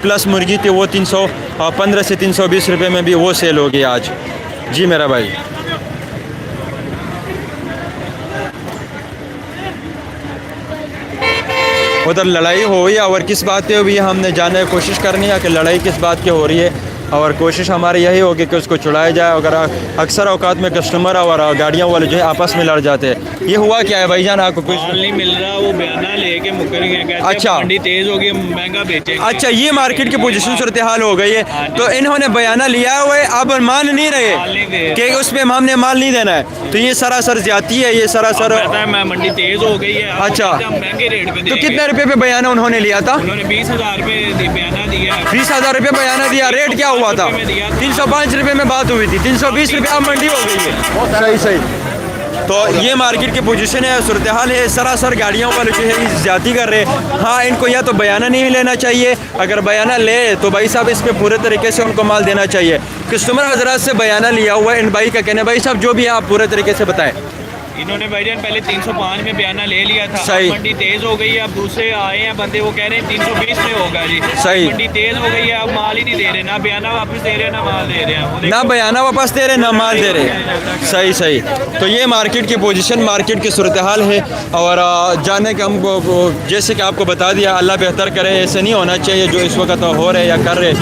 Plus मुर्गी थी वो 315 से 320 रुपये में भी वो सेल हो गई आज। जी मेरा भाई, उधर लड़ाई हुई और किस बात पे हुई हमने जानने की कोशिश करनी है कि लड़ाई किस बात की हो रही है, और कोशिश हमारी यही होगी कि उसको छुड़ाया जाए। अगर अक्सर औकात में कस्टमर और गाड़ियों वाले जो है आपस में लड़ जाते हैं। ये हुआ क्या है भाईजान, आपको कुछ नहीं मिल रहा, वो बयाना लेके मुकर गए, कहते हैं अच्छा मंडी तेज हो गई, महंगा बेचेंगे। अच्छा, ये मार्केट की पोजीशन सूरत हाल हो गई है। तो इन्होंने बयाना लिया हुआ है, अब मान नहीं रहे कि उस पर हमने माल नहीं देना है, तो ये सरासर ज्यादती है, ये सरासर मंडी तेज हो गई है। अच्छा, महंगे रेट पे तो कितने रुपए पे बयाना उन्होंने लिया था? उन्होंने 20,000 रुपये बयाना दिया। 20,000 रुपये बयाना दिया। रेट क्या हुआ था? 305 रुपये में बात हुई थी, 320 रुपये अब मंडी हो गई है। सही सही। तो ये मार्केट की पोजीशन है, सूरत हाल है। सरासर गाड़ियों वाले जो है ज्यादा कर रहे हैं। हाँ, इनको या तो बयाना नहीं लेना चाहिए, अगर बयाना ले तो भाई साहब इस पे पूरे तरीके से उनको माल देना चाहिए। कस्टमर हजरात से बयाना लिया हुआ है, इन भाई का कहना है भाई साहब जो भी है आप पूरे तरीके से बताएं। इन्होंने भाईजान पहले 305 में बयाना ले लिया था, सही। मंडी तेज हो गई है, अब दूसरे आए हैं बंदे, वो कह रहे हैं 320 में होगा जी। सही। मंडी तेज हो गई है, अब माल ही नहीं दे रहे, ना बयाना वापस दे रहे ना माल दे रहे हैं। ना बयाना वापस दे रहे ना माल दे रहे। सही सही। तो ये मार्केट की पोजीशन, मार्केट की सूरत हाल है। और जाने के हमको जैसे कि आपको बता दिया, अल्लाह बेहतर करे, ऐसे नहीं होना चाहिए जो इस वक्त हो रहे या कर रहे।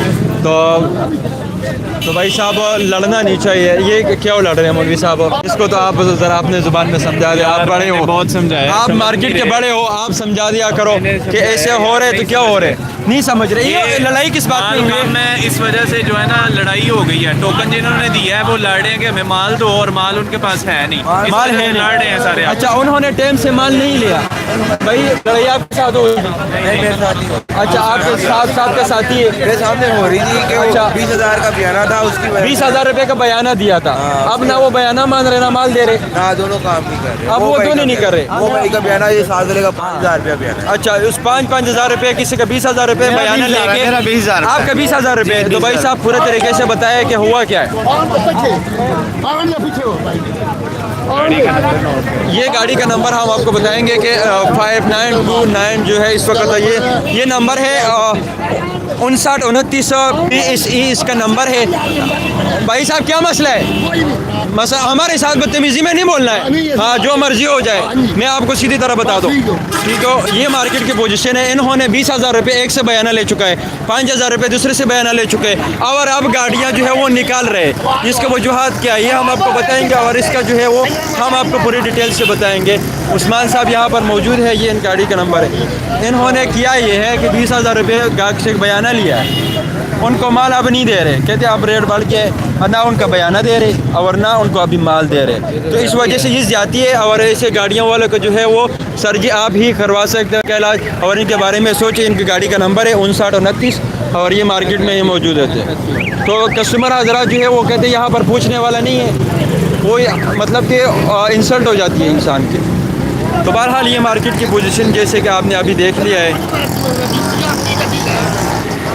तो भाई साहब लड़ना नहीं चाहिए। ये क्यों लड़ रहे हैं मौलवी साहब? इसको तो आप ज़रा अपने ज़ुबान में समझा दे। आप बड़े हो, बहुत समझाया, आप मार्केट के बड़े हो, आप समझा दिया करो कि ऐसे हो रहे तो क्या हो रहे, नहीं समझ रहे। ये लड़ाई किस बात में हुई है? इस वजह से जो है ना लड़ाई हो गई है। टोकन जिन्होंने दिया है वो लड़ रहे हैं कि हमें माल दो, और माल उनके पास है नहीं, माल है, लड़ रहे हैं सारे। अच्छा, उन्होंने टाइम से माल नहीं लिया भाई, लड़ाई आपके साथ हो? अच्छा, आपके साथ का साथी है, मेरे सामने हो रही थी कि अच्छा 20,000 का बयाना था, उसकी 20,000 रुपये का बयाना दिया था। अब ना वो बयाना मान रहे ना माल दे रहे। ना दोनों काम नहीं कर रहे। अब वो दोनों नहीं कर रहे। वो भाई का बयाना ये 7 का 5,000 रुपया बयाना। अच्छा, उस 5,000 रुपये, किसी का 20,000 रुपये बयाना लेके, मेरा 20,000 आपका 20,000 रुपये। तो भाई साहब पूरे तरीके से बताया कि हुआ क्या है। ये गाड़ी का नंबर हम आपको बताएंगे कि 5929 जो है इस वक्त ये नंबर है 5929 PSE इसका नंबर है। भाई साहब क्या मसला है? मसला हमारे साथ बदतमीजी में नहीं बोलना है। हाँ, जो मर्जी हो जाए, मैं आपको सीधी तरह बता दूँ। ठीक है, ये मार्केट की पोजीशन है। इन्होंने 20,000 रुपये एक से बयाना ले चुका है, 5,000 रुपये दूसरे से बयाना ले चुके हैं, और अब गाड़ियाँ जो है वो निकाल रहे हैं। इसके वजूहत क्या है ये हम आपको बताएंगे, और इसका जो है वो हम आपको पूरी डिटेल से बताएंगे। उस्मान साहब यहाँ पर मौजूद है, ये इन गाड़ी का नंबर है। इन्होंने किया ये है कि 20,000 रुपये गाहक से बयाना लिया है, उनको माल अब नहीं दे रहे, कहते अब रेट बढ़ गया, ना उनका बयाना दे रहे और ना उनको अभी माल दे रहे। तो इस वजह से ये ज्यादती है। और ऐसे गाड़ियों वालों को जो है वो सर जी आप ही करवा सकते हैं इलाज, और इनके बारे में सोचिए। इनकी गाड़ी का नंबर है 5929 और ये मार्केट में ये मौजूद रहते हैं। तो कस्टमर हजरात जो है वो कहते हैं यहाँ पर पूछने वाला नहीं है, वो मतलब कि इंसल्ट हो जाती है इंसान की। तो बहरहाल ये मार्केट की पोजीशन जैसे कि आपने अभी देख लिया है।